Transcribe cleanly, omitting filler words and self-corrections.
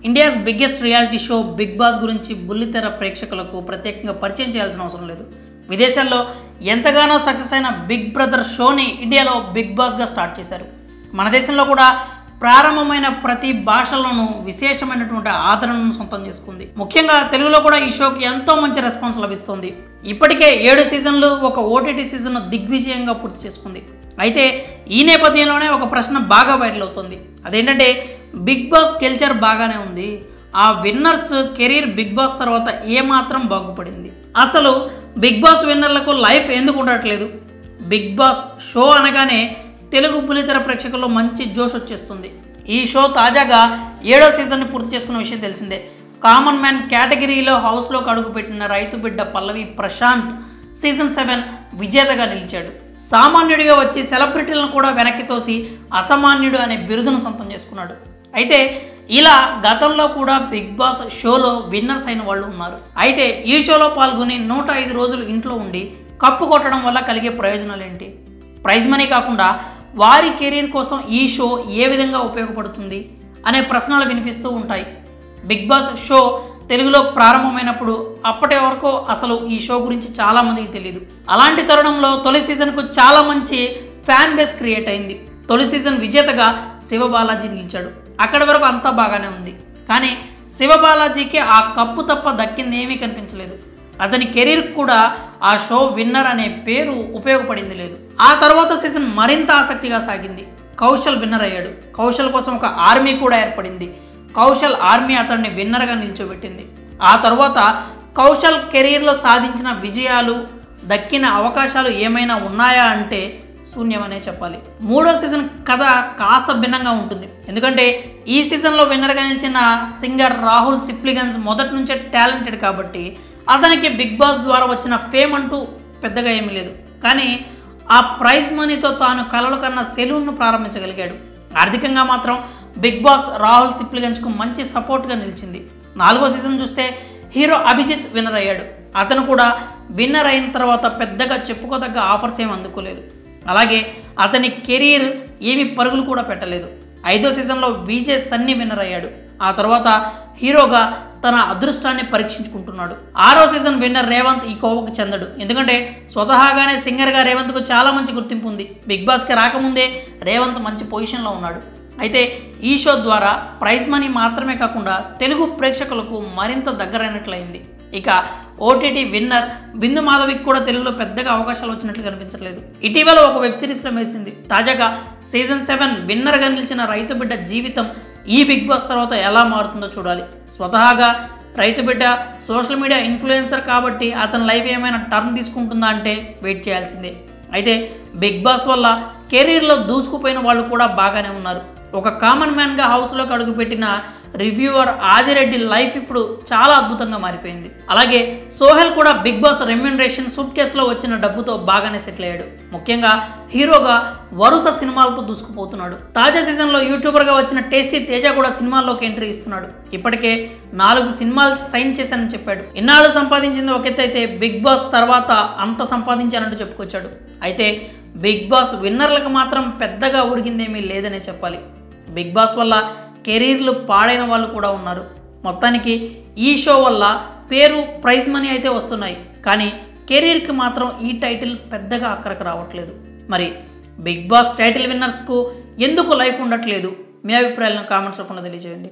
India's biggest reality show Bigg Boss గురించి బుల్లితెర ప్రేక్షకులకు ప్రత్యేకంగా పరిచయం చేయాల్సిన అవసరం లేదు. విదేశాల్లో ఎంతగానో సక్సెస్ అయిన బిగ్ బ్రదర్ షోని ఇండియాలో బిగ్ బాస్గా స్టార్ట్ చేశారు. మన దేశంలో కూడా ప్రారంభమైన ప్రతి భాషల్లోనూ విశేషమైనటువంటి ఆదరణను సొంతం చేసుకుంది. ముఖ్యంగా తెలుగులో కూడా ఈ షోకి ఎంతో మంచి రెస్పాన్స్ లభిస్తుంది. ఇప్పటికే 7 సీజన్లు, ఒక ఓటీటీ సీజన్ దిగ్విజయంగా పూర్తి చేసుకుంది. అయితే ఈ నేపథ్యంలోనే ఒక ప్రశ్న బాగా వైరల్ అవుతుంది. అదేంటంటే బిగ్ బాస్ కల్చర్ బాగానే ఉంది, ఆ విన్నర్స్ కెరీర్ బిగ్ బాస్ తర్వాత ఏమాత్రం బాగుపడింది? అసలు బిగ్ బాస్ విన్నర్లకు లైఫ్ ఎందుకు ఉండట్లేదు? బిగ్ బాస్ షో అనగానే తెలుగు బుల్లితెర ప్రేక్షకుల్లో మంచి జోష్ వచ్చేస్తుంది. ఈ షో తాజాగా 7వ సీజన్ని పూర్తి చేసుకున్న విషయం తెలిసిందే. కామన్ మ్యాన్ కేటగిరీలో హౌస్లోకి అడుగుపెట్టిన రైతు బిడ్డ పల్లవి ప్రశాంత్ సీజన్ 7 విజేతగా నిలిచాడు. సామాన్యుడిగా వచ్చి సెలబ్రిటీలను కూడా వెనక్కి తోసి అసామాన్యుడు అనే బిరుదును సొంతం చేసుకున్నాడు. అయితే ఇలా గతంలో కూడా బిగ్ బాస్ షోలో విన్నర్స్ అయిన వాళ్ళు ఉన్నారు. అయితే ఈ షోలో పాల్గొని 105 రోజులు ఇంట్లో ఉండి కప్పు కొట్టడం వల్ల కలిగే ప్రయోజనాలు ఏంటి? ప్రైజ్ మనీ కాకుండా వారి కెరీర్ కోసం ఈ షో ఏ విధంగా ఉపయోగపడుతుంది అనే ప్రశ్నలు వినిపిస్తూ ఉంటాయి. బిగ్ బాస్ షో తెలుగులో ప్రారంభమైనప్పుడు అప్పటి వరకు అసలు ఈ షో గురించి చాలామందికి తెలియదు. అలాంటి తరుణంలో తొలి సీజన్కు చాలా మంచి ఫ్యాన్ బేస్ క్రియేట్ అయింది. తొలి సీజన్ విజేతగా శివబాలాజీ నిలిచాడు. అక్కడి వరకు అంతా బాగానే ఉంది. కానీ శివబాలాజీకి ఆ కప్పు తప్ప దక్కింది ఏమీ కనిపించలేదు. అతని కెరీర్ కూడా ఆ షో విన్నర్ అనే పేరు ఉపయోగపడింది లేదు. ఆ తర్వాత సీజన్ మరింత ఆసక్తిగా సాగింది. కౌశల్ విన్నర్ అయ్యాడు. కౌశల్ కోసం ఒక ఆర్మీ కూడా ఏర్పడింది. కౌశల్ ఆర్మీ అతన్ని విన్నర్గా నిల్చోబెట్టింది. ఆ తర్వాత కౌశల్ కెరీర్లో సాధించిన విజయాలు, దక్కిన అవకాశాలు ఏమైనా ఉన్నాయా అంటే శూన్యమనే చెప్పాలి. 3వ సీజన్ కథ కాస్త భిన్నంగా ఉంటుంది. ఎందుకంటే ఈ సీజన్లో విన్నర్గా నిలిచిన సింగర్ రాహుల్ సిప్లిగన్స్ మొదటి నుంచే టాలెంటెడ్ కాబట్టి అతనికి బిగ్ బాస్ ద్వారా వచ్చిన ఫేమ్ అంటూ పెద్దగా ఏమీ లేదు. కానీ ఆ ప్రైజ్ మనీతో తాను కలలు కన్న సెలూన్ను ప్రారంభించగలిగాడు. ఆర్థికంగా మాత్రం బిగ్ బాస్ రాహుల్ సిప్లిగన్స్కు మంచి సపోర్ట్గా నిలిచింది. 4వ సీజన్ చూస్తే హీరో అభిజిత్ విన్నర్ అయ్యాడు. అతను కూడా విన్నర్ అయిన తర్వాత పెద్దగా చెప్పుకోదగ్గ ఆఫర్స్ ఏమి అందుకోలేదు. అలాగే అతని కెరీర్ ఏమి పరుగులు కూడా పెట్టలేదు. 5వ సీజన్లో విజయ్ సన్నీ విన్నర్ అయ్యాడు. ఆ తర్వాత హీరోగా తన అదృష్టాన్ని పరీక్షించుకుంటున్నాడు. 6వ సీజన్ విన్నర్ రేవంత్ ఈ కోవకు చెందడు. ఎందుకంటే స్వతహాగానే సింగర్గా రేవంత్కు చాలా మంచి గుర్తింపు ఉంది. బిగ్ బాస్కి రాకముందే రేవంత్ మంచి పొజిషన్లో ఉన్నాడు. అయితే ఈ షో ద్వారా ప్రైజ్ మనీ మాత్రమే కాకుండా తెలుగు ప్రేక్షకులకు మరింత దగ్గరైనట్లయింది. ఇక ఓటీటీ విన్నర్ బిందు మాధవికి కూడా తెలుగులో పెద్దగా అవకాశాలు వచ్చినట్లు కనిపించట్లేదు. ఇటీవల ఒక వెబ్ సిరీస్లో వేసింది. తాజాగా సీజన్ 7 విన్నర్గా నిలిచిన రైతు బిడ్డ జీవితం ఈ బిగ్ బాస్ తర్వాత ఎలా మారుతుందో చూడాలి. స్వతహాగా రైతు బిడ్డ సోషల్ మీడియా ఇన్ఫ్లుయెన్సర్ కాబట్టి అతని లైఫ్ ఏమైనా టర్న్ తీసుకుంటుందా అంటే వెయిట్ చేయాల్సిందే. అయితే బిగ్ బాస్ వల్ల కెరీర్లో దూసుకుపోయిన వాళ్ళు కూడా బాగానే ఉన్నారు. ఒక కామన్ మ్యాన్గా హౌస్లోకి అడుగుపెట్టిన రివ్యూవర్ ఆదిరెడ్డి లైఫ్ ఇప్పుడు చాలా అద్భుతంగా మారిపోయింది. అలాగే సోహెల్ కూడా బిగ్ బాస్ రెమ్యూనరేషన్ సూట్ కేసులో వచ్చిన డబ్బుతో బాగానే సెటిల్ అయ్యాడు. ముఖ్యంగా హీరోగా వరుస సినిమాలతో దూసుకుపోతున్నాడు. తాజా సీజన్లో యూట్యూబర్గా వచ్చిన టేస్టీ తేజ కూడా సినిమాల్లోకి ఎంట్రీ ఇస్తున్నాడు. ఇప్పటికే 4 సినిమాలు సైన్ చేశానని చెప్పాడు. ఇన్నాళ్ళు సంపాదించింది ఒక ఎత్తు అయితే బిగ్ బాస్ తర్వాత అంత సంపాదించానంటూ చెప్పుకొచ్చాడు. అయితే బిగ్ బాస్ విన్నర్లకు మాత్రం పెద్దగా ఉరిగిందేమీ లేదనే చెప్పాలి. బిగ్ బాస్ వల్ల కెరీర్లు పాడైన వాళ్ళు కూడా ఉన్నారు. మొత్తానికి ఈ షో వల్ల పేరు, ప్రైజ్ మనీ అయితే వస్తున్నాయి. కానీ కెరీర్కి మాత్రం ఈ టైటిల్ పెద్దగా అక్కడికి రావట్లేదు. మరి బిగ్ బాస్ టైటిల్ విన్నర్స్కు ఎందుకు లైఫ్ ఉండట్లేదు? మీ అభిప్రాయాలను కామెంట్స్ రూపంలో తెలియజేయండి.